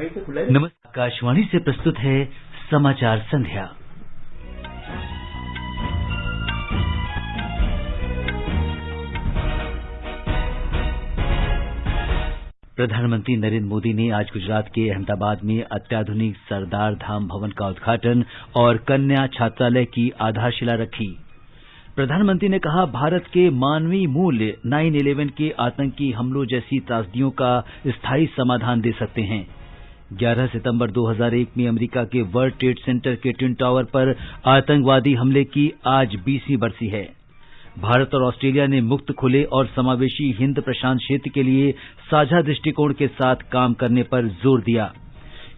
नमस्कार, आकाशवाणी से प्रस्तुत है समाचार संध्या। प्रधानमंत्री नरेंद्र मोदी ने आज गुजरात के अहमदाबाद में अत्याधुनिक सरदार धाम भवन का उद्घाटन और कन्या छात्रालय की आधारशिला रखी। प्रधानमंत्री ने कहा, भारत के मानवीय मूल्य 9/11 के आतंकी हमलों जैसी त्रासदियों का स्थायी समाधान दे सकते हैं। 11 सितंबर 2001 में अमेरिका के वर्ल्ड ट्रेड सेंटर के ट्विन टावर पर आतंकवादी हमले की आज 20वीं बरसी है। भारत और ऑस्ट्रेलिया ने मुक्त, खुले और समावेशी हिंद प्रशांत क्षेत्र के लिए साझा दृष्टिकोण के साथ काम करने पर जोर दिया।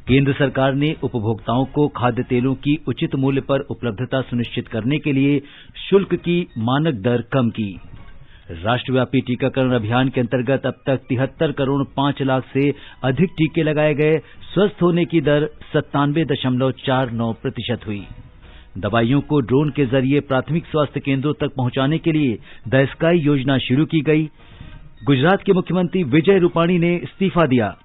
केंद्र सरकार ने उपभोक्ताओं को खाद्य तेलों की उचित मूल्य पर उपलब्धता सुनिश्चित करने के लिए शुल्क की मानक दर कम की। राष्ट्रव्यापी टीकाकरण अभियान के अंतर्गत अब तक 73 करोड़ 5 लाख से अधिक टीके लगाए गए। स्वस्थ होने की दर 97.49% हुई। दवाइयों को ड्रोन के जरिए प्राथमिक स्वास्थ्य केंद्रों तक पहुंचाने के लिए द स्काई योजना शुरू की गई। गुजरात के मुख्यमंत्री विजय रूपाणी ने इस्तीफा दिया।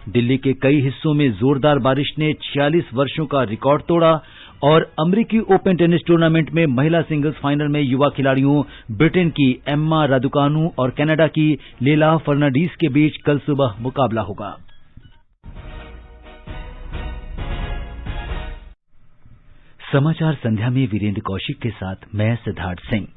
दिल्ली के कई हिस्सों में जोरदार बारिश ने 46 वर्षों का रिकॉर्ड तोड़ा। और अमेरिकी ओपन टेनिस टूर्नामेंट में महिला सिंगल्स फाइनल में युवा खिलाड़ियों ब्रिटेन की एम्मा रादुकानु और कनाडा की लेला फर्नांडीज के बीच कल सुबह मुकाबला होगा। समाचार संध्या में वीरेंद्र कौशिक के साथ मैं सिद्धार्थ सिंह।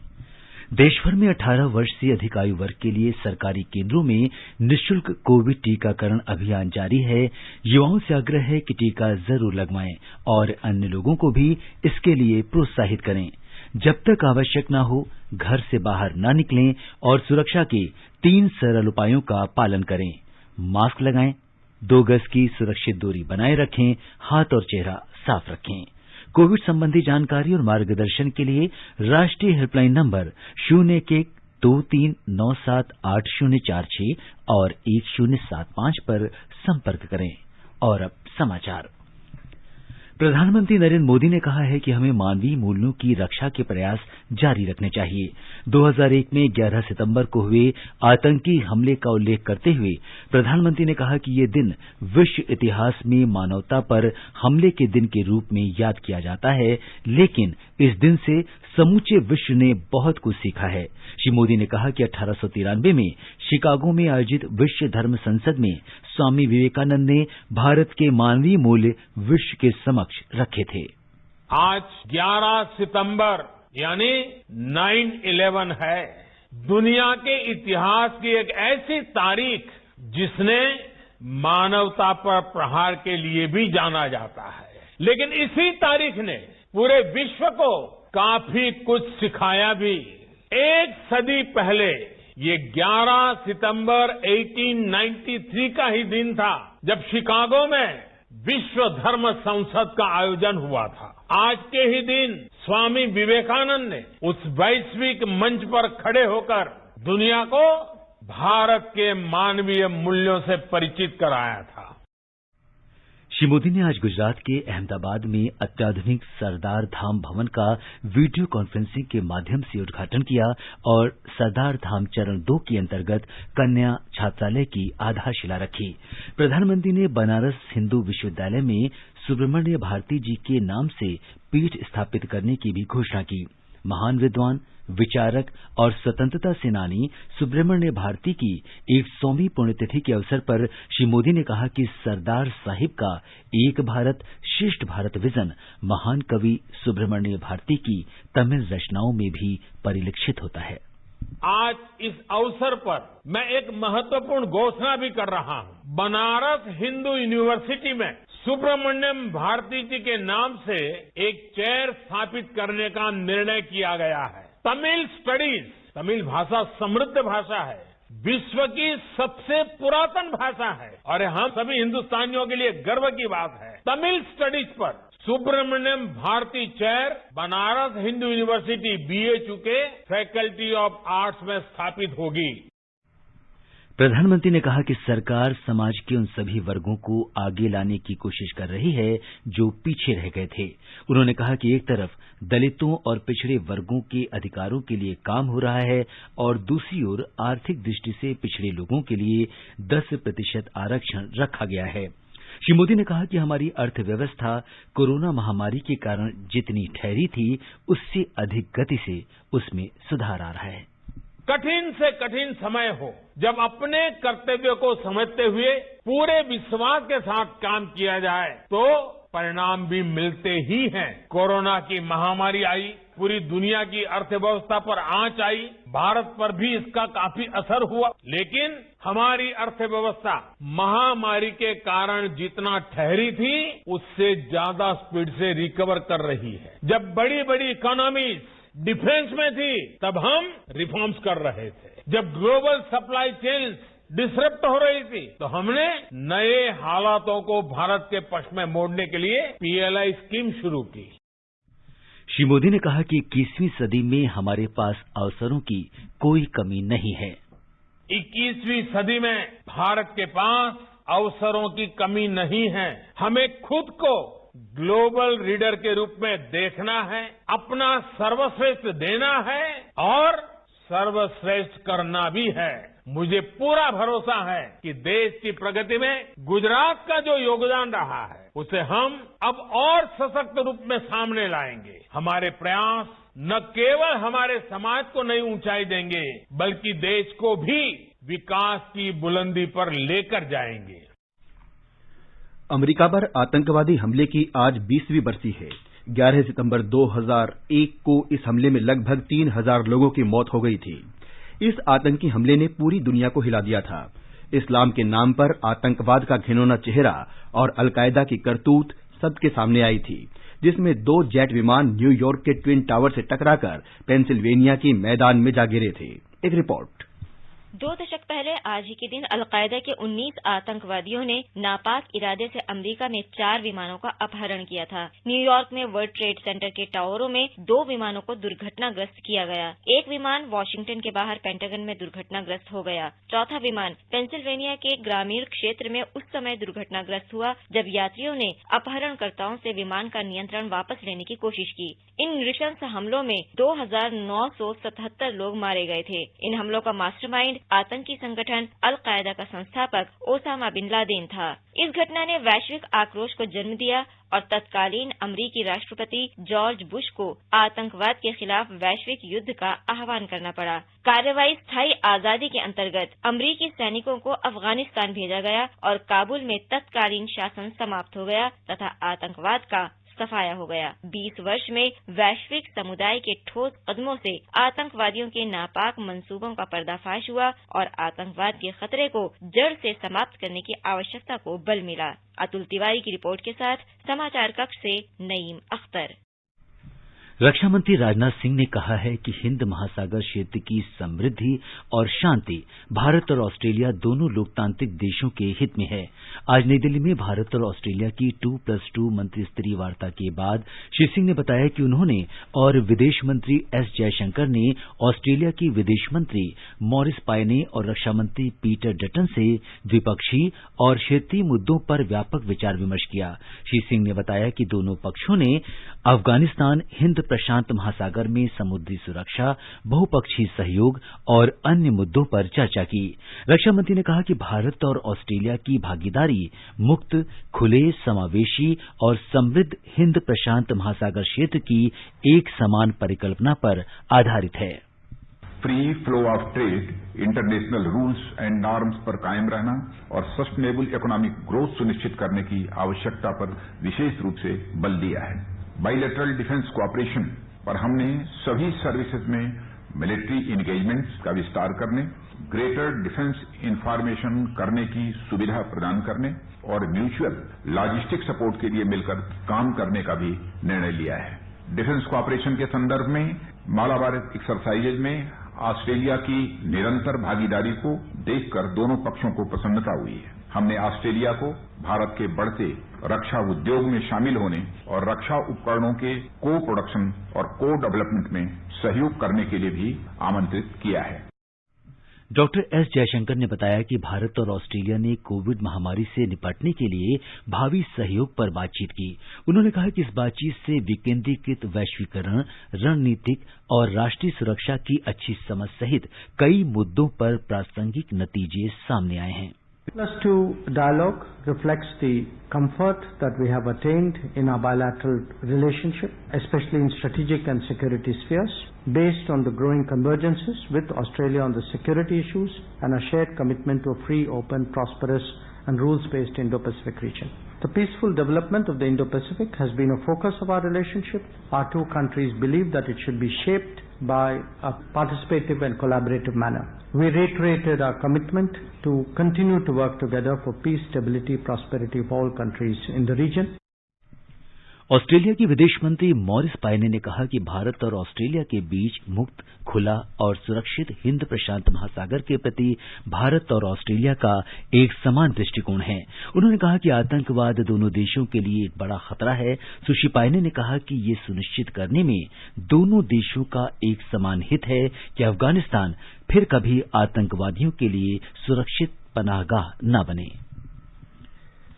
देशभर में 18 वर्ष से अधिक आयु वर्ग के लिए सरकारी केंद्रों में निःशुल्क कोविड टीकाकरण अभियान जारी है। युवाओं से आग्रह है कि टीका जरूर लगवाएं और अन्य लोगों को भी इसके लिए प्रोत्साहित करें। जब तक आवश्यक न हो, घर से बाहर न निकलें और सुरक्षा के 3 सरल उपायों का पालन करें। मास्क लगाएं, 2 गज की सुरक्षित दूरी बनाए रखें, हाथ और चेहरा साफ रखें। कोविड संबंधी जानकारी और मार्गदर्शन के लिए राष्ट्रीय हेल्पलाइन नंबर 0112397846 और 1075 पर संपर्क करें। और अब समाचार। प्रधानमंत्री नरेंद्र मोदी ने कहा है कि हमें मानवीय मूल्यों की रक्षा के प्रयास जारी रखने चाहिए। 2001 में 11 सितंबर को हुए आतंकी हमले का उल्लेख करते हुए प्रधानमंत्री ने कहा कि ये दिन विश्व इतिहास में मानवता पर हमले के दिन के रूप में याद किया जाता है, लेकिन इस दिन से समूचे विश्व ने बहुत कुछ सीखा है। श्री मोदी ने कहा कि 1893 में शिकागो में आयोजित विश्व धर्म संसद में स्वामी विवेकानंद ने भारत के मानवीय मूल्य विश्व के समक्ष रखे थे। आज 11 सितंबर यानी 9/11 है। दुनिया के इतिहास की एक ऐसी तारीख जिसने मानवता पर प्रहार के लिए भी जाना जाता है, लेकिन इसी तारीख ने पूरे विश्व को काफी कुछ सिखाया भी। एक सदी पहले ये 11 सितंबर 1893 का ही दिन था जब शिकागो में विश्व धर्म संसद का आयोजन हुआ था। आज के ही दिन स्वामी विवेकानंद ने उस वैश्विक मंच पर खड़े होकर दुनिया को भारत के मानवीय मूल्यों से परिचित कराया था। श्री मोदी ने आज गुजरात के अहमदाबाद में अत्याधुनिक सरदार धाम भवन का वीडियो कॉन्फ्रेंसिंग के माध्यम से उद्घाटन किया और सरदार धाम चरण 2 के अंतर्गत कन्या छात्रालय की आधारशिला रखी। प्रधानमंत्री ने बनारस हिंदू विश्वविद्यालय में सुब्रमण्य भारती जी के नाम से पीठ स्थापित करने की भी घोषणा की। महान विद्वान, विचारक और स्वतंत्रता सेनानी सुब्रमण्य भारती की 100वीं पुण्यतिथि के अवसर पर श्री मोदी ने कहा कि सरदार साहिब का एक भारत श्रेष्ठ भारत विजन महान कवि सुब्रमण्य भारती की तमिल रचनाओं में भी परिलक्षित होता है। आज इस अवसर पर मैं एक महत्वपूर्ण घोषणा भी कर रहा हूं। बनारस हिंदू यूनिवर्सिटी में सुब्रमण्यम भारती जी के नाम से एक चेयर स्थापित करने का निर्णय किया गया है। तमिल स्टडीज, तमिल भाषा समृद्ध भाषा है, विश्व की सबसे पुरातन भाषा है और हम सभी हिंदुस्तानियों के लिए गर्व की बात है। तमिल स्टडीज पर Subramaniam Bharati chair Banaras Hindu university BHU के फैकल्टी ऑफ आर्ट्स में स्थापित होगी। प्रधानमंत्री ने कहा कि सरकार समाज के उन सभी वर्गों को आगे लाने की कोशिश कर रही है जो पीछे रह गए थे। उन्होंने कहा कि एक तरफ दलितों और पिछड़े वर्गों के अधिकारों के लिए काम हो रहा है और दूसरी ओर आर्थिक दृष्टि से पिछड़े लोगों के लिए 10% आरक्षण रखा गया है। श्री मोदी ने कहा कि हमारी अर्थव्यवस्था कोरोना महामारी के कारण जितनी ठहरी थी उससे अधिक गति से उसमें सुधार आ रहा है। कठिन से कठिन समय हो, जब अपने कर्तव्य को समझते हुए पूरे विश्वास के साथ काम किया जाए तो परिणाम भी मिलते ही हैं। कोरोना की महामारी आई, पूरी दुनिया की अर्थव्यवस्था पर आंच आई, भारत पर भी इसका काफी असर हुआ, लेकिन हमारी अर्थव्यवस्था महामारी के कारण जितना ठहरी थी उससे ज्यादा स्पीड से रिकवर कर रही है। जब बड़ी बड़ी इकोनॉमीज डिफेंस में थी तब हम रिफॉर्म्स कर रहे थे। जब ग्लोबल सप्लाई चेन्स डिसरप्ट हो रही थी तो हमने नए हालातों को भारत के पक्ष में मोड़ने के लिए पीएलआई स्कीम शुरू की। श्री मोदी ने कहा कि 21वीं सदी में हमारे पास अवसरों की कोई कमी नहीं है। 21वीं सदी में भारत के पास अवसरों की कमी नहीं है। हमें खुद को ग्लोबल लीडर के रूप में देखना है, अपना सर्वश्रेष्ठ देना है और सर्वश्रेष्ठ करना भी है। मुझे पूरा भरोसा है कि देश की प्रगति में गुजरात का जो योगदान रहा है उसे हम अब और सशक्त रूप में सामने लाएंगे। हमारे प्रयास न केवल हमारे समाज को नई ऊंचाई देंगे बल्कि देश को भी विकास की बुलंदी पर लेकर जाएंगे। अमेरिका पर आतंकवादी हमले की आज 20वीं बरसी है। 11 सितंबर 2001 को इस हमले में लगभग 3000 लोगों की मौत हो गई थी। इस आतंकी हमले ने पूरी दुनिया को हिला दिया था। इस्लाम के नाम पर आतंकवाद का घिनौना चेहरा और अलकायदा की करतूत सबके सामने आई थी, जिसमें 2 जेट विमान न्यूयॉर्क के ट्विन टावर से टकराकर पेंसिल्वेनिया के मैदान में जा गिरे थे। एक रिपोर्ट। 2 दशक पहले आज ही के दिन अलकायदा के 19 आतंकवादियों ने नापाक इरादे से अमेरिका में 4 विमानों का अपहरण किया था। न्यूयॉर्क में वर्ल्ड ट्रेड सेंटर के टावरों में 2 विमानों को दुर्घटनाग्रस्त किया गया। एक विमान वॉशिंगटन के बाहर पेंटागन में दुर्घटनाग्रस्त हो गया। चौथा विमान पेंसिल्वेनिया के ग्रामीण क्षेत्र में उस समय दुर्घटनाग्रस्त हुआ जब यात्रियों ने अपहरणकर्ताओं से विमान का नियंत्रण वापस लेने की कोशिश की। इन नृशंस हमलों में 2977 लोग मारे गए थे। इन हमलों का मास्टरमाइंड आतंकी संगठन अल-कायदा का संस्थापक ओसामा बिन लादेन था। इस घटना ने वैश्विक आक्रोश को जन्म दिया और तत्कालीन अमरीकी राष्ट्रपति जॉर्ज बुश को आतंकवाद के खिलाफ वैश्विक युद्ध का आह्वान करना पड़ा। कार्रवाई स्थायी आजादी के अंतर्गत अमरीकी सैनिकों को अफगानिस्तान भेजा गया और काबुल में तत्कालीन शासन समाप्त हो गया तथा आतंकवाद का सफाया हो गया। 20 वर्ष में वैश्विक समुदाय के ठोस कदमों से आतंकवादियों के नापाक मंसूबों का पर्दाफाश हुआ और आतंकवाद के खतरे को जड़ से समाप्त करने की आवश्यकता को बल मिला। अतुल तिवारी की रिपोर्ट के साथ समाचार कक्ष से नईम अख्तर। रक्षा मंत्री राजनाथ सिंह ने कहा है कि हिंद महासागर क्षेत्र की समृद्धि और शांति भारत और ऑस्ट्रेलिया दोनों लोकतांत्रिक देशों के हित में है। आज नई दिल्ली में भारत और ऑस्ट्रेलिया की 2+2 मंत्रिस्तरीय वार्ता के बाद श्री सिंह ने बताया कि उन्होंने और विदेश मंत्री एस जयशंकर ने ऑस्ट्रेलिया की विदेश मंत्री मॉरिस पायने और रक्षा मंत्री पीटर डटन से द्विपक्षीय और क्षेत्रीय मुद्दों पर व्यापक विचार विमर्श किया। श्री सिंह ने बताया कि दोनों पक्षों ने अफगानिस्तान, हिंद प्रशांत महासागर में समुद्री सुरक्षा, बहुपक्षीय सहयोग और अन्य मुद्दों पर चर्चा की। रक्षा मंत्री ने कहा कि भारत और ऑस्ट्रेलिया की भागीदारी मुक्त, खुले, समावेशी और समृद्ध हिंद प्रशांत महासागर क्षेत्र की एक समान परिकल्पना पर आधारित है। Free flow of trade, international rules and norms पर कायम रहना और सस्टेनेबल इकोनॉमिक ग्रोथ सुनिश्चित करने की आवश्यकता पर विशेष रूप से बल दिया है। बाइलेटरल डिफेंस कोऑपरेशन पर हमने सभी सर्विसेज में मिलिट्री इंगेजमेंट्स का विस्तार करने, ग्रेटर डिफेंस इंफॉर्मेशन करने की सुविधा प्रदान करने और म्यूचुअल लॉजिस्टिक सपोर्ट के लिए मिलकर काम करने का भी निर्णय लिया है। डिफेंस कोऑपरेशन के संदर्भ में मालाबार एक्सरसाइजेज में ऑस्ट्रेलिया की निरंतर भागीदारी को देखकर दोनों पक्षों को प्रसन्नता हुई है। हमने ऑस्ट्रेलिया को भारत के बढ़ते रक्षा उद्योग में शामिल होने और रक्षा उपकरणों के को प्रोडक्शन और को डेवलपमेंट में सहयोग करने के लिए भी आमंत्रित किया है। डॉक्टर एस जयशंकर ने बताया कि भारत और ऑस्ट्रेलिया ने कोविड महामारी से निपटने के लिए भावी सहयोग पर बातचीत की। उन्होंने कहा कि इस बातचीत से विकेंद्रीकृत वैश्वीकरण, रणनीतिक और राष्ट्रीय सुरक्षा की अच्छी समझ सहित कई मुद्दों पर प्रासंगिक नतीजे सामने आए हैं। +2 dialogue reflects the comfort that we have attained in our bilateral relationship, especially in strategic and security spheres, based on the growing convergences with Australia on the security issues and a shared commitment to a free, open, prosperous and rules-based Indo-Pacific region. The peaceful development of the Indo-Pacific has been a focus of our relationship. Our two countries believe that it should be shaped by a participative and collaborative manner. We reiterated our commitment to continue to work together for peace, stability, prosperity of all countries in the region. Australia की विदेश मंत्री Morris Payne ने कहा कि भारत और Australia के बीच मुक्त, खुला और सुरक्षित हिंद प्रशांत महासागर के प्रति भारत और ऑस्ट्रेलिया का एक समान दृष्टिकोण है। उन्होंने कहा कि आतंकवाद दोनों देशों के लिए एक बड़ा खतरा है। सुश्री पायने ने कहा कि ये सुनिश्चित करने में दोनों देशों का एक समान हित है कि अफगानिस्तान फिर कभी आतंकवादियों के लिए सुरक्षित पनाहगाह न बने।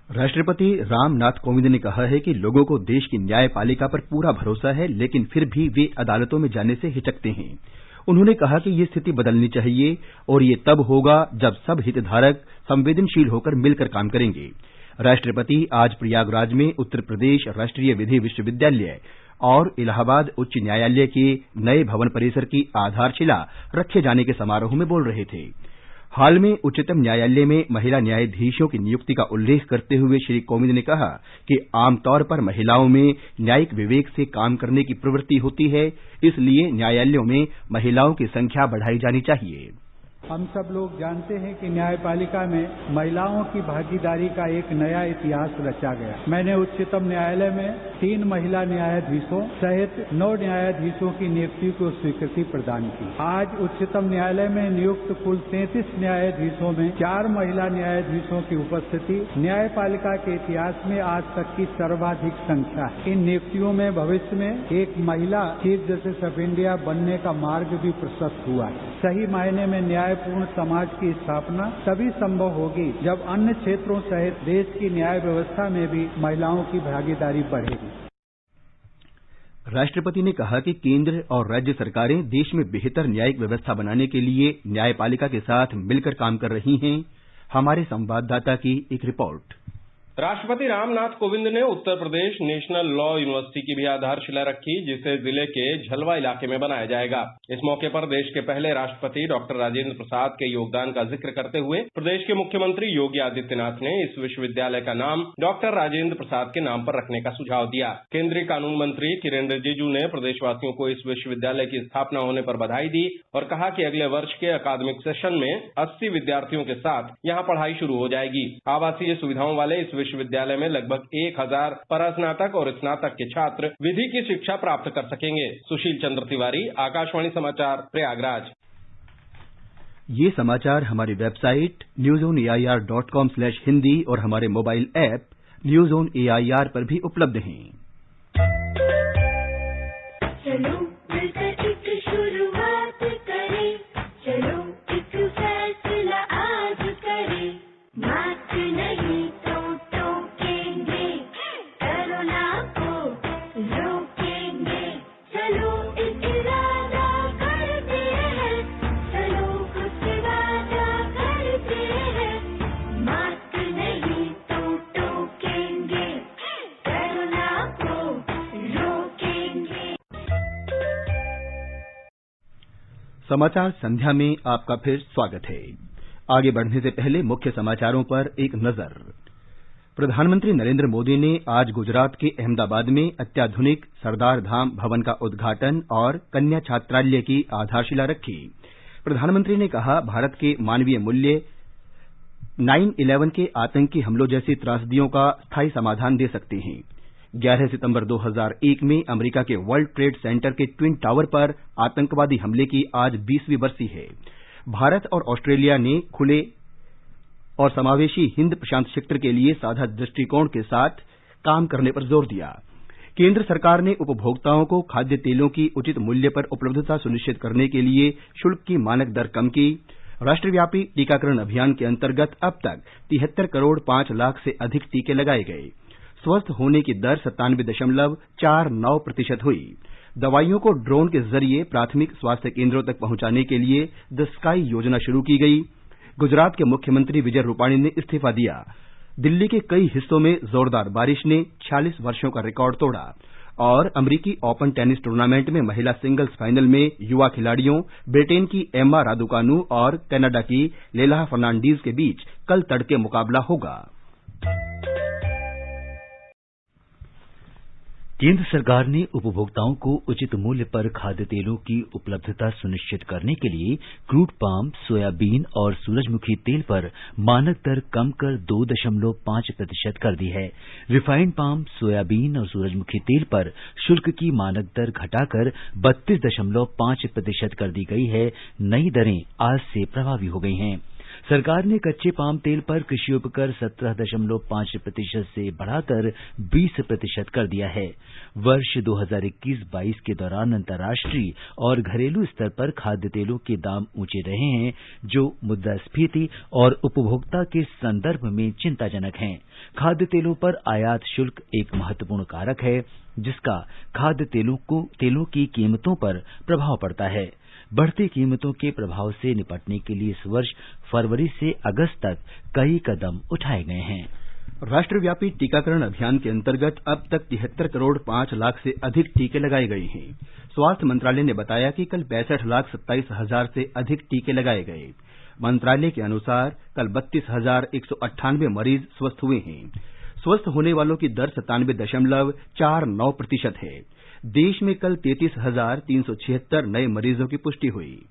राष्ट्रपति रामनाथ कोविंद ने कहा है कि लोगों को देश की न्यायपालिका पर पूरा भरोसा है, लेकिन फिर भी वे अदालतों में जाने से हिचकते हैं। उन्होंने कहा कि ये स्थिति बदलनी चाहिए और ये तब होगा जब सब हितधारक संवेदनशील होकर मिलकर काम करेंगे। राष्ट्रपति आज प्रयागराज में उत्तर प्रदेश राष्ट्रीय विधि विश्वविद्यालय और इलाहाबाद उच्च न्यायालय के नए भवन परिसर की आधारशिला रखे जाने के समारोह में बोल रहे थे। हाल में उच्चतम न्यायालय में महिला न्यायाधीशों की नियुक्ति का उल्लेख करते हुए श्री कोविंद ने कहा कि आमतौर पर महिलाओं में न्यायिक विवेक से काम करने की प्रवृत्ति होती है, इसलिए न्यायालयों में महिलाओं की संख्या बढ़ाई जानी चाहिए। हम सब लोग जानते हैं कि न्यायपालिका में महिलाओं की भागीदारी का एक नया इतिहास रचा गया। मैंने उच्चतम न्यायालय में 3 महिला न्यायाधीशों सहित 9 न्यायाधीशों की नियुक्ति को स्वीकृति प्रदान की। आज उच्चतम न्यायालय में नियुक्त कुल 33 न्यायाधीशों में 4 महिला न्यायाधीशों की उपस्थिति न्यायपालिका के इतिहास में आज तक की सर्वाधिक संख्या है। इन नियुक्तियों में भविष्य में एक महिला चीफ जस्टिस ऑफ इंडिया बनने का मार्ग भी प्रशस्त हुआ है। सही मायने में न्यायपूर्ण समाज की स्थापना तभी संभव होगी जब अन्य क्षेत्रों सहित देश की न्याय व्यवस्था में भी महिलाओं की भागीदारी बढ़ेगी। राष्ट्रपति ने कहा कि केंद्र और राज्य सरकारें देश में बेहतर न्यायिक व्यवस्था बनाने के लिए न्यायपालिका के साथ मिलकर काम कर रही हैं। हमारे संवाददाता की एक रिपोर्ट। राष्ट्रपति रामनाथ कोविंद ने Uttar Pradesh national law university की भी आधारशिला रखी, जिसे जिले के झलवा इलाके में बनाया जाएगा। इस मौके पर देश के पहले राष्ट्रपति डॉक्टर राजेंद्र प्रसाद के योगदान का जिक्र करते हुए प्रदेश के मुख्यमंत्री योगी आदित्यनाथ ने इस विश्वविद्यालय का नाम डॉक्टर राजेंद्र प्रसाद के नाम पर रखने का सुझाव दिया। केंद्रीय कानून मंत्री किरेन रिजिजू ने प्रदेशवासियों को इस विश्वविद्यालय की स्थापना होने पर बधाई दी और कहा कि अगले वर्ष के अकादमिक सेशन में 80 विद्यार्थियों के साथ यहाँ पढ़ाई शुरू हो जाएगी। आवासीय सुविधाओं वाले इस विश्वविद्यालय में लगभग 1000 परास्नातक और स्नातक के छात्र विधि की शिक्षा प्राप्त कर सकेंगे। सुशील चंद्र तिवारी, आकाशवाणी समाचार, प्रयागराज। ये समाचार हमारी वेबसाइट newzoneair.com/hindi और हमारे mobile app news on AIR पर भी उपलब्ध हैं। चलो मिलकर एक शुरुआत करें, चलो एक फैसला आज करें, मास्क नहीं तो टोकेंगे, कोरोना को रोकेंगे, चलो एक इरादा करते हैं, चलो कुछ वादा करते हैं, मास्क नहीं तो टोकेंगे, कोरोना को रोकेंगे। समाचार संध्या में आपका फिर स्वागत है। आगे बढ़ने से पहले मुख्य समाचारों पर एक नजर। प्रधानमंत्री नरेंद्र मोदी ने आज गुजरात के अहमदाबाद में अत्याधुनिक सरदार धाम भवन का उद्घाटन और कन्या छात्रालय की आधारशिला रखी। प्रधानमंत्री ने कहा, भारत के मानवीय मूल्य 9/11 के आतंकी हमलों जैसी त्रासदियों का स्थायी समाधान दे सकते हैं। 11 सितंबर 2001 में अमेरिका के वर्ल्ड ट्रेड सेंटर के ट्विन टावर पर आतंकवादी हमले की आज 20वीं बरसी है। भारत और ऑस्ट्रेलिया ने खुले और समावेशी हिंद प्रशांत क्षेत्र के लिए साझा दृष्टिकोण के साथ काम करने पर जोर दिया। केंद्र सरकार ने उपभोक्ताओं को खाद्य तेलों की उचित मूल्य पर उपलब्धता सुनिश्चित करने के लिए शुल्क की मानक दर कम की। राष्ट्रव्यापी टीकाकरण अभियान के अंतर्गत अब तक 73 करोड़ 5 लाख से अधिक टीके लगाए गए। स्वस्थ होने की दर 97.49% हुई। दवाइयों को ड्रोन के जरिए प्राथमिक स्वास्थ्य केंद्रों तक पहुंचाने के लिए द स्काई योजना शुरू की गई। गुजरात के मुख्यमंत्री विजय रूपाणी ने इस्तीफा दिया। दिल्ली के कई हिस्सों में जोरदार बारिश ने 46 वर्षों का रिकॉर्ड तोड़ा और अमेरिकी ओपन टेनिस टूर्नामेंट में महिला सिंगल्स फाइनल में युवा खिलाड़ियों ब्रिटेन की एम्मा रादुकानु और कनाडा की लेला फर्नांडीज के बीच कल तड़के मुकाबला होगा। केंद्र सरकार ने उपभोक्ताओं को उचित मूल्य पर खाद्य तेलों की उपलब्धता सुनिश्चित करने के लिए क्रूड पाम, सोयाबीन और सूरजमुखी तेल पर मानक दर कम कर 2.5% कर दी है। रिफाइंड पाम, सोयाबीन और सूरजमुखी तेल पर शुल्क की मानक दर घटाकर 32.5% कर दी गई है। नई दरें आज से प्रभावी हो गई हैं। सरकार ने कच्चे पाम तेल पर कृषि उपकर 17.5% से बढ़ाकर 20% कर दिया है। वर्ष 2021-22 के दौरान अंतर्राष्ट्रीय और घरेलू स्तर पर खाद्य तेलों के दाम ऊंचे रहे हैं, जो मुद्रास्फीति और उपभोक्ता के संदर्भ में चिंताजनक हैं। खाद्य तेलों पर आयात शुल्क एक महत्वपूर्ण कारक है, जिसका खाद्य तेलों की कीमतों पर प्रभाव पड़ता है। बढ़ती कीमतों के प्रभाव से निपटने के लिए इस वर्ष फरवरी से अगस्त तक कई कदम उठाए गए हैं। राष्ट्रव्यापी टीकाकरण अभियान के अंतर्गत अब तक 73 करोड़ 5 लाख से अधिक टीके लगाए गए हैं। स्वास्थ्य मंत्रालय ने बताया कि कल 65,27,000 से अधिक टीके लगाए गए। मंत्रालय के अनुसार कल 32,198 मरीज स्वस्थ हुए हैं। स्वस्थ होने वालों की दर 97.49% है। देश में कल 33,376 नए मरीजों की पुष्टि हुई।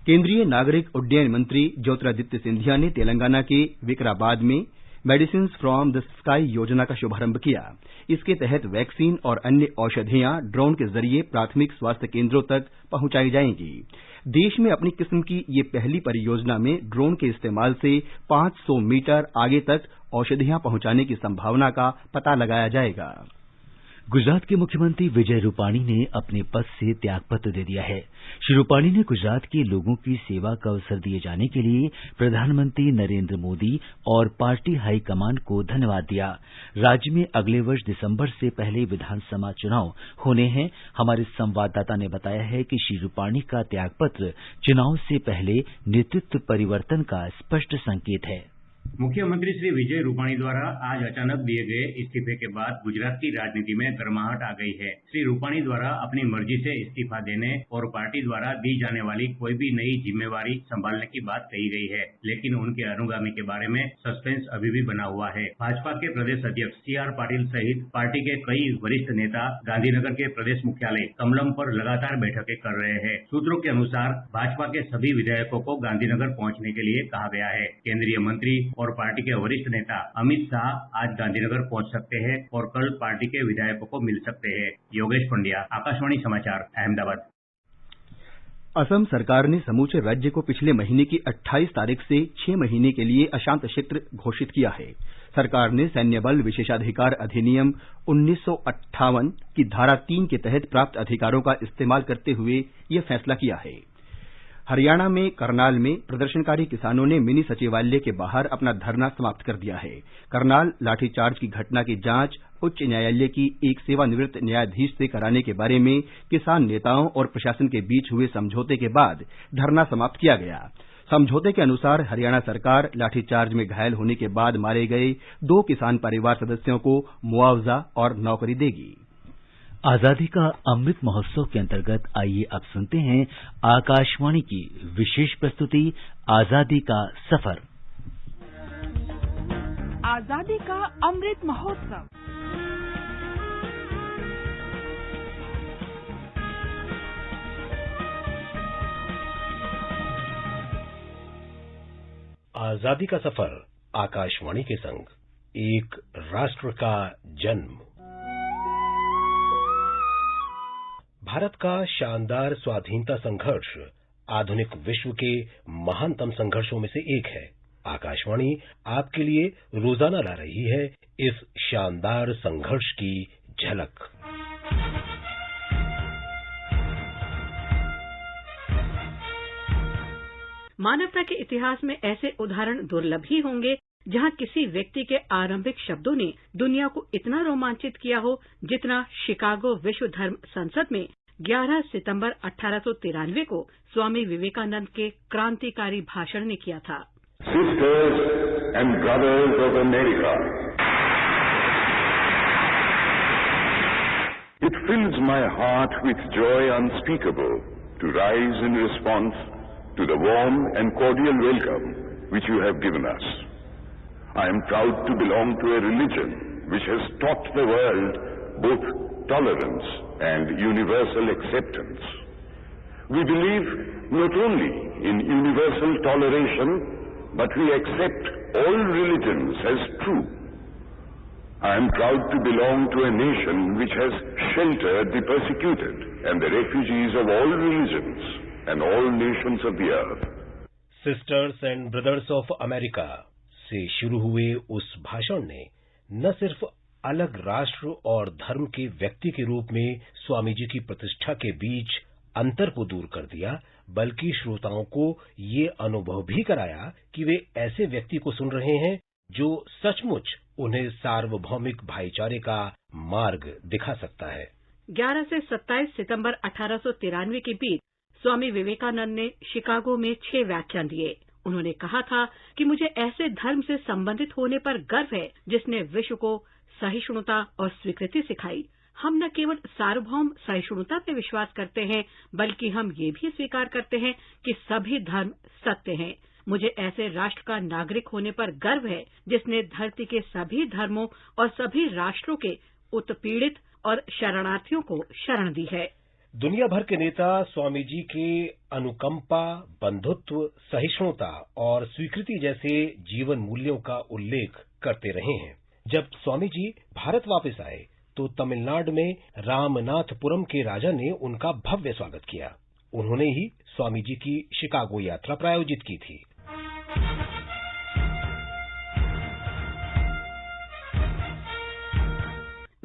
केंद्रीय नागरिक उड्डयन मंत्री ज्योतिरादित्य सिंधिया ने तेलंगाना के विकाराबाद में मेडिसिन्स फ्रॉम द स्काई योजना का शुभारंभ किया। इसके तहत वैक्सीन और अन्य औषधियां ड्रोन के जरिए प्राथमिक स्वास्थ्य केंद्रों तक पहुंचाई जाएंगी। देश में अपनी किस्म की ये पहली परियोजना में ड्रोन के इस्तेमाल से 500 मीटर आगे तक औषधियां पहुंचाने की संभावना का पता लगाया जाएगा। गुजरात के मुख्यमंत्री विजय रूपाणी ने अपने पद से त्यागपत्र दे दिया है। श्री रूपाणी ने गुजरात के लोगों की सेवा का अवसर दिए जाने के लिए प्रधानमंत्री नरेंद्र मोदी और पार्टी हाईकमान को धन्यवाद दिया। राज्य में अगले वर्ष दिसंबर से पहले विधानसभा चुनाव होने हैं। हमारे संवाददाता ने बताया है कि श्री रूपाणी का त्यागपत्र चुनाव से पहले नेतृत्व परिवर्तन का स्पष्ट संकेत है। मुख्यमंत्री श्री विजय रूपाणी द्वारा आज अचानक दिए गए इस्तीफे के बाद गुजरात की राजनीति में गर्माहट आ गई है। श्री रूपाणी द्वारा अपनी मर्जी से इस्तीफा देने और पार्टी द्वारा दी जाने वाली कोई भी नई जिम्मेवारी संभालने की बात कही गई है, लेकिन उनके अनुगामी के बारे में सस्पेंस अभी भी बना हुआ है। भाजपा के प्रदेश अध्यक्ष CR पाटिल सहित पार्टी के कई वरिष्ठ नेता गांधीनगर के प्रदेश मुख्यालय कमलम पर लगातार बैठकें कर रहे हैं। सूत्रों के अनुसार भाजपा के सभी विधायकों को गांधीनगर पहुंचने के लिए कहा गया है। केंद्रीय मंत्री और पार्टी के वरिष्ठ नेता अमित शाह आज गांधीनगर पहुंच सकते हैं और कल पार्टी के विधायकों को मिल सकते हैं। योगेश पंड्या, आकाशवाणी समाचार, अहमदाबाद। असम सरकार ने समूचे राज्य को पिछले महीने की 28 तारीख से 6 महीने के लिए अशांत क्षेत्र घोषित किया है। सरकार ने सैन्य बल विशेषाधिकार अधिनियम 1958 की धारा 3 के तहत प्राप्त अधिकारों का इस्तेमाल करते हुए यह फैसला किया है। हरियाणा में करनाल में प्रदर्शनकारी किसानों ने मिनी सचिवालय के बाहर अपना धरना समाप्त कर दिया है। करनाल लाठीचार्ज की घटना की जांच उच्च न्यायालय की एक सेवानिवृत्त न्यायाधीश से कराने के बारे में किसान नेताओं और प्रशासन के बीच हुए समझौते के बाद धरना समाप्त किया गया। समझौते के अनुसार हरियाणा सरकार लाठीचार्ज में घायल होने के बाद मारे गए 2 किसान परिवार सदस्यों को मुआवजा और नौकरी देगी। आजादी का अमृत महोत्सव के अंतर्गत आइए अब सुनते हैं आकाशवाणी की विशेष प्रस्तुति आजादी का सफर। आजादी का अमृत महोत्सव। आजादी का सफर आकाशवाणी के संग एक राष्ट्र का जन्म। भारत का शानदार स्वाधीनता संघर्ष आधुनिक विश्व के महानतम संघर्षों में से एक है। आकाशवाणी आपके लिए रोजाना ला रही है इस शानदार संघर्ष की झलक। मानवता के इतिहास में ऐसे उदाहरण दुर्लभ ही होंगे जहां किसी व्यक्ति के आरंभिक शब्दों ने दुनिया को इतना रोमांचित किया हो जितना शिकागो विश्व धर्म संसद में 11 सितंबर 1893 को स्वामी विवेकानंद के क्रांतिकारी भाषण ने किया था। Sisters and brothers of America, it fills my heart with joy unspeakable to rise in response to the warm and cordial welcome which you have given us. I am proud to belong to a religion which has taught the world both tolerance and universal acceptance. We believe not only in universal toleration, but we accept all religions as true. I am proud to belong to a nation which has sheltered the persecuted and the refugees of all religions and all nations of the earth. Sisters and brothers of America से शुरू हुए उस भाषण ने न सिर्फ अलग राष्ट्र और धर्म के व्यक्ति के रूप में स्वामी जी की प्रतिष्ठा के बीच अंतर को दूर कर दिया, बल्कि श्रोताओं को ये अनुभव भी कराया कि वे ऐसे व्यक्ति को सुन रहे हैं जो सचमुच उन्हें सार्वभौमिक भाईचारे का मार्ग दिखा सकता है। 11 से 27 सितंबर 1893 के बीच स्वामी विवेकानंद ने शिकागो में 6 व्याख्यान दिए। उन्होंने कहा था कि मुझे ऐसे धर्म से संबंधित होने पर गर्व है जिसने विश्व को सहिष्णुता और स्वीकृति सिखाई। हम न केवल सार्वभौम सहिष्णुता में विश्वास करते हैं, बल्कि हम ये भी स्वीकार करते हैं कि सभी धर्म सत्य हैं। मुझे ऐसे राष्ट्र का नागरिक होने पर गर्व है जिसने धरती के सभी धर्मों और सभी राष्ट्रों के उत्पीड़ित और शरणार्थियों को शरण दी है। दुनिया भर के नेता स्वामी जी के अनुकंपा, बंधुत्व, सहिष्णुता और स्वीकृति जैसे जीवन मूल्यों का उल्लेख करते रहे हैं। जब स्वामी जी भारत वापस आए तो तमिलनाडु में रामनाथपुरम के राजा ने उनका भव्य स्वागत किया। उन्होंने ही स्वामी जी की शिकागो यात्रा प्रायोजित की थी।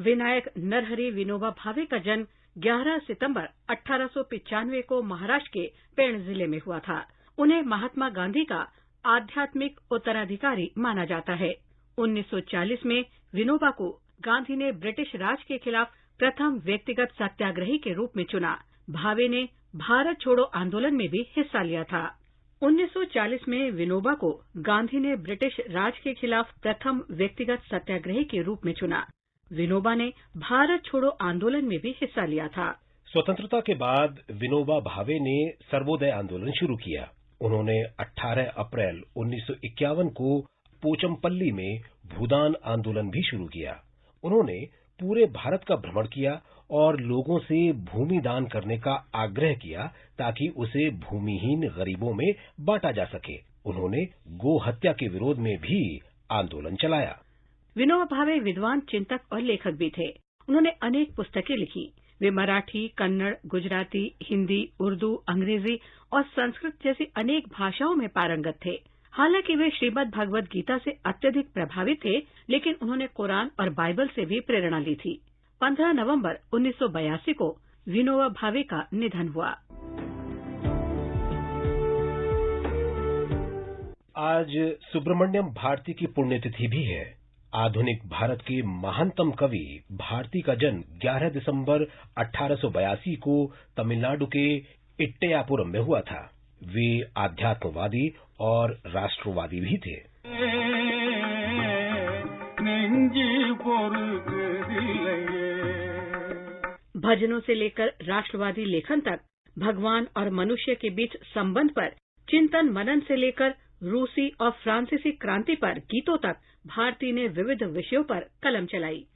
विनायक नरहरि विनोबा भावे का जन्म 11 सितंबर 1895 को महाराष्ट्र के पेण जिले में हुआ था। उन्हें महात्मा गांधी का आध्यात्मिक उत्तराधिकारी माना जाता है। 1940 में विनोबा को गांधी ने ब्रिटिश राज के खिलाफ प्रथम व्यक्तिगत सत्याग्रही के रूप में चुना। भावे ने भारत छोड़ो आंदोलन में भी हिस्सा लिया था। 1940 में विनोबा को गांधी ने ब्रिटिश राज के खिलाफ प्रथम व्यक्तिगत सत्याग्रही के रूप में चुना। विनोबा ने भारत छोड़ो आंदोलन में भी हिस्सा लिया था। स्वतंत्रता के बाद विनोबा भावे ने सर्वोदय आंदोलन शुरू किया। उन्होंने 18 अप्रैल 1951 को पोचमपल्ली में भूदान आंदोलन भी शुरू किया। उन्होंने पूरे भारत का भ्रमण किया और लोगों से भूमि दान करने का आग्रह किया ताकि उसे भूमिहीन गरीबों में बांटा जा सके। उन्होंने गो हत्या के विरोध में भी आंदोलन चलाया। विनोबा भावे विद्वान, चिंतक और लेखक भी थे। उन्होंने अनेक पुस्तकें लिखी। वे मराठी, कन्नड़, गुजराती, हिंदी, उर्दू, अंग्रेजी और संस्कृत जैसी अनेक भाषाओं में पारंगत थे। हालांकि वे श्रीमद् भगवद गीता से अत्यधिक प्रभावित थे, लेकिन उन्होंने कुरान और बाइबल से भी प्रेरणा ली थी। 15 नवंबर 1982 को विनोबा भावे का निधन हुआ। आज सुब्रमण्यम भारती की पुण्यतिथि भी है। आधुनिक भारत के महानतम कवि भारती का जन्म 11 दिसंबर 1882 को तमिलनाडु के इट्टयापुरम में हुआ था। वे आध्यात्मवादी और राष्ट्रवादी भी थे। भजनों से लेकर राष्ट्रवादी लेखन तक, भगवान और मनुष्य के बीच संबंध पर चिंतन मनन से लेकर रूसी और फ्रांसीसी क्रांति पर गीतों तक भारती ने विविध विषयों पर कलम चलाई।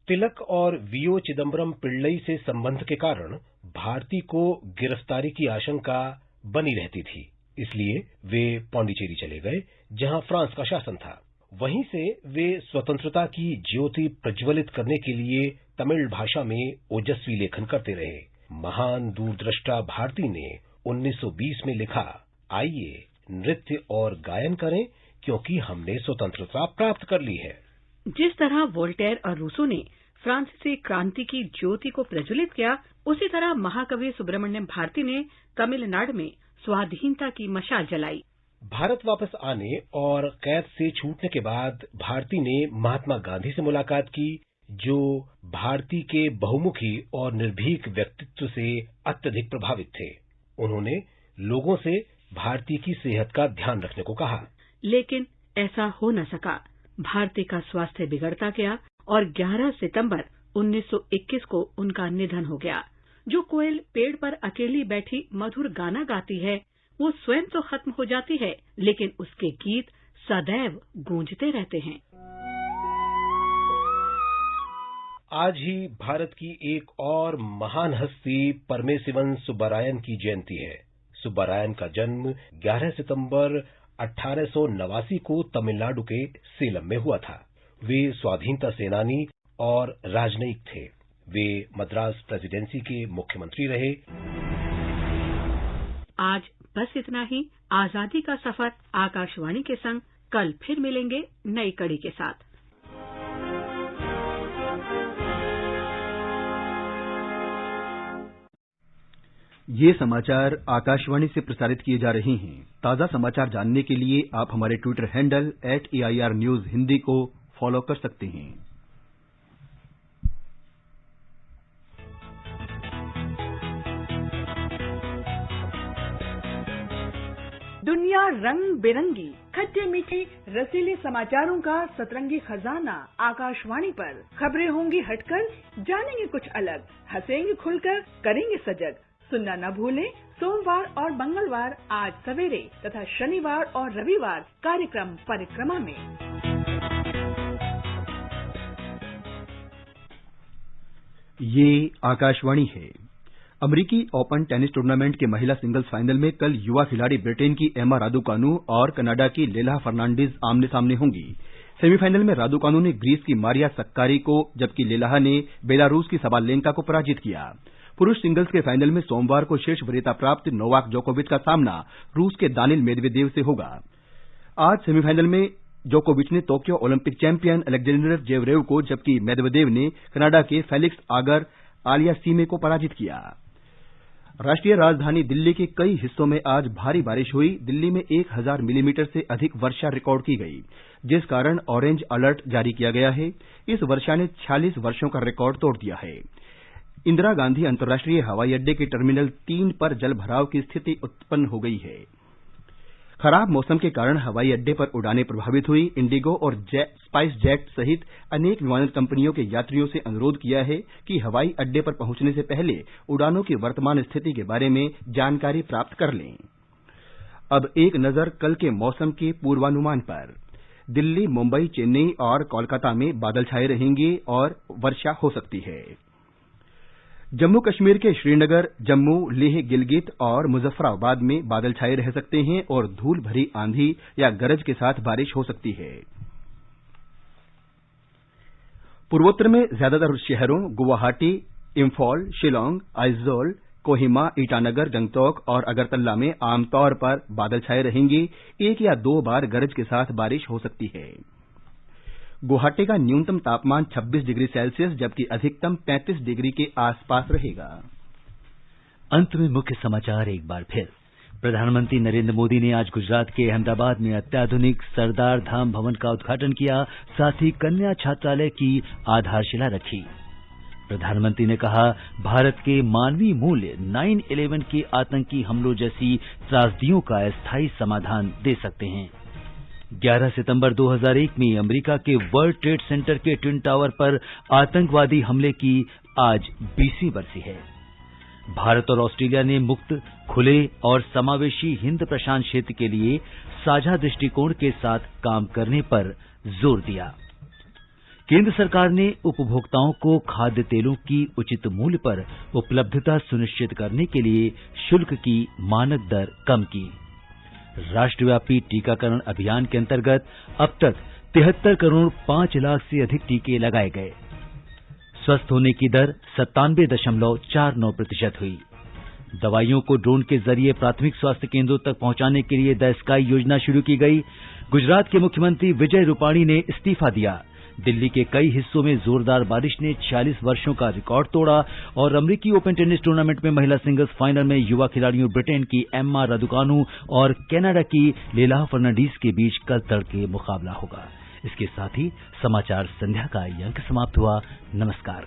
तिलक और वीओ चिदम्बरम पिल्लई से संबंध के कारण भारती को गिरफ्तारी की आशंका बनी रहती थी। इसलिए वे पांडिचेरी चले गए, जहां फ्रांस का शासन था। वहीं से वे स्वतंत्रता की ज्योति प्रज्वलित करने के लिए तमिल भाषा में ओजस्वी लेखन करते रहे। महान दूरदृष्टा भारती ने 1920 में लिखा, आइए नृत्य और गायन करें क्योंकि हमने स्वतंत्रता प्राप्त कर ली है। जिस तरह वोल्टेयर और रूसो ने फ्रांसीसी क्रांति की ज्योति को प्रज्वलित किया, उसी तरह महाकवि सुब्रमण्यम भारती ने तमिलनाडु में स्वाधीनता की मशाल जलाई। भारत वापस आने और कैद से छूटने के बाद भारती ने महात्मा गांधी से मुलाकात की, जो भारती के बहुमुखी और निर्भीक व्यक्तित्व से अत्यधिक प्रभावित थे। उन्होंने लोगों से भारती की सेहत का ध्यान रखने को कहा, लेकिन ऐसा हो न सका। भारती का स्वास्थ्य बिगड़ता गया और 11 सितंबर 1921 को उनका निधन हो गया। जो कोयल पेड़ पर अकेली बैठी मधुर गाना गाती है, वो स्वयं तो खत्म हो जाती है, लेकिन उसके गीत सदैव गूंजते रहते हैं। आज ही भारत की एक और महान हस्ती परमेशिवन सुब्बारायन की जयंती है। सुब्बारायन का जन्म 11 सितंबर 1889 को तमिलनाडु के सेलम में हुआ था। वे स्वाधीनता सेनानी और राजनयिक थे। वे मद्रास प्रेसिडेंसी के मुख्यमंत्री रहे। आज बस इतना ही। आजादी का सफर आकाशवाणी के संग कल फिर मिलेंगे नई कड़ी के साथ। ये समाचार आकाशवाणी से प्रसारित किए जा रहे हैं। ताज़ा समाचार जानने के लिए आप हमारे Twitter handle @AIR News Hindi को फॉलो कर सकते हैं। दुनिया रंग बिरंगी, खट्टे मीठे रसीले समाचारों का सतरंगी खजाना आकाशवाणी पर। खबरें होंगी हटकर, जानेंगे कुछ अलग, हंसेंगे खुलकर, करेंगे सजग। सुनना न भूलें सोमवार और मंगलवार आज सवेरे तथा शनिवार और रविवार कार्यक्रम परिक्रमा में। ये आकाशवाणी है। अमेरिकी ओपन टेनिस टूर्नामेंट के महिला सिंगल्स फाइनल में कल युवा खिलाड़ी ब्रिटेन की एमा रादुकानु और कनाडा की लेला फर्नांडीज आमने सामने होंगी। सेमीफाइनल में रादुकानु ने ग्रीस की मारिया सक्कारी को, जबकि लेलाहा ने बेलारूस की सबालेंका को पराजित किया। पुरुष सिंगल्स के फाइनल में सोमवार को शीर्ष वरीयता प्राप्त नोवाक जोकोविच का सामना रूस के दानिल मेदवेदेव से होगा। आज सेमीफाइनल में जोकोविच ने Tokyo Olympic champion Alexander Zverev को, जबकि मेदवेदेव ने कनाडा के फेलिक्स आगर आलियासीमे को पराजित किया। राष्ट्रीय राजधानी दिल्ली के कई हिस्सों में आज भारी बारिश हुई। दिल्ली में 1000 मिलीमीटर से अधिक वर्षा रिकॉर्ड की गई, जिस कारण ऑरेंज अलर्ट जारी किया गया है। इस वर्षा ने 46 वर्षों का रिकॉर्ड तोड़ दिया है। इंदिरा गांधी अंतर्राष्ट्रीय हवाई अड्डे के टर्मिनल 3 पर जलभराव की स्थिति उत्पन्न हो गई है। खराब मौसम के कारण हवाई अड्डे पर उड़ानें प्रभावित हुई। इंडिगो और स्पाइस जेट सहित अनेक विमान कंपनियों के यात्रियों से अनुरोध किया है कि हवाई अड्डे पर पहुंचने से पहले उड़ानों की वर्तमान स्थिति के बारे में जानकारी प्राप्त कर लें। अब एक नजर कल के मौसम के पूर्वानुमान पर। दिल्ली, मुंबई, चेन्नई और कोलकाता में बादल छाए रहेंगे और वर्षा हो सकती है। जम्मू कश्मीर के श्रीनगर, जम्मू, लेह, गिलगित और मुजफ्फराबाद में बादल छाए रह सकते हैं और धूल भरी आंधी या गरज के साथ बारिश हो सकती है। पूर्वोत्तर में ज्यादातर शहरों गुवाहाटी, इंफॉल, शिलोंग, आइजोल, कोहिमा, ईटानगर, गंगटोक और अगरतला में आमतौर पर बादल छाए रहेंगे। 1 या 2 बार गरज के साथ बारिश हो सकती है। गुवाहाटी का न्यूनतम तापमान 26 डिग्री सेल्सियस जबकि अधिकतम 35 डिग्री के आसपास रहेगा। अंत में मुख्य समाचार एक बार फिर। प्रधानमंत्री नरेंद्र मोदी ने आज गुजरात के अहमदाबाद में अत्याधुनिक सरदार धाम भवन का उद्घाटन किया, साथ ही कन्या छात्रालय की आधारशिला रखी। प्रधानमंत्री ने कहा, भारत के मानवीय मूल्य 9/11 के आतंकी हमलों जैसी त्रासदियों का स्थायी समाधान दे सकते हैं। 11 सितंबर 2001 में अमेरिका के वर्ल्ड ट्रेड सेंटर के ट्विन टावर पर आतंकवादी हमले की आज 20वीं बरसी है। भारत और ऑस्ट्रेलिया ने मुक्त, खुले और समावेशी हिंद प्रशांत क्षेत्र के लिए साझा दृष्टिकोण के साथ काम करने पर जोर दिया। केंद्र सरकार ने उपभोक्ताओं को खाद्य तेलों की उचित मूल्य पर उपलब्धता सुनिश्चित करने के लिए शुल्क की मानक दर कम की। राष्ट्रव्यापी टीकाकरण अभियान के अंतर्गत अब तक 73 करोड़ 5 लाख से अधिक टीके लगाए गए। स्वस्थ होने की दर 97.49% हुई। दवाइयों को ड्रोन के जरिए प्राथमिक स्वास्थ्य केंद्रों तक पहुंचाने के लिए द स्काई योजना शुरू की गई। गुजरात के मुख्यमंत्री विजय रूपाणी ने इस्तीफा दिया। दिल्ली के कई हिस्सों में जोरदार बारिश ने 46 वर्षों का रिकॉर्ड तोड़ा और अमेरिकी ओपन टेनिस टूर्नामेंट में महिला सिंगल्स फाइनल में युवा खिलाड़ियों ब्रिटेन की एम्मा रादुकानु और कनाडा की लेला फर्नांडीज के बीच कल तड़के मुकाबला होगा। इसके साथ ही समाचार संध्या का ये अंक समाप्त हुआ। नमस्कार।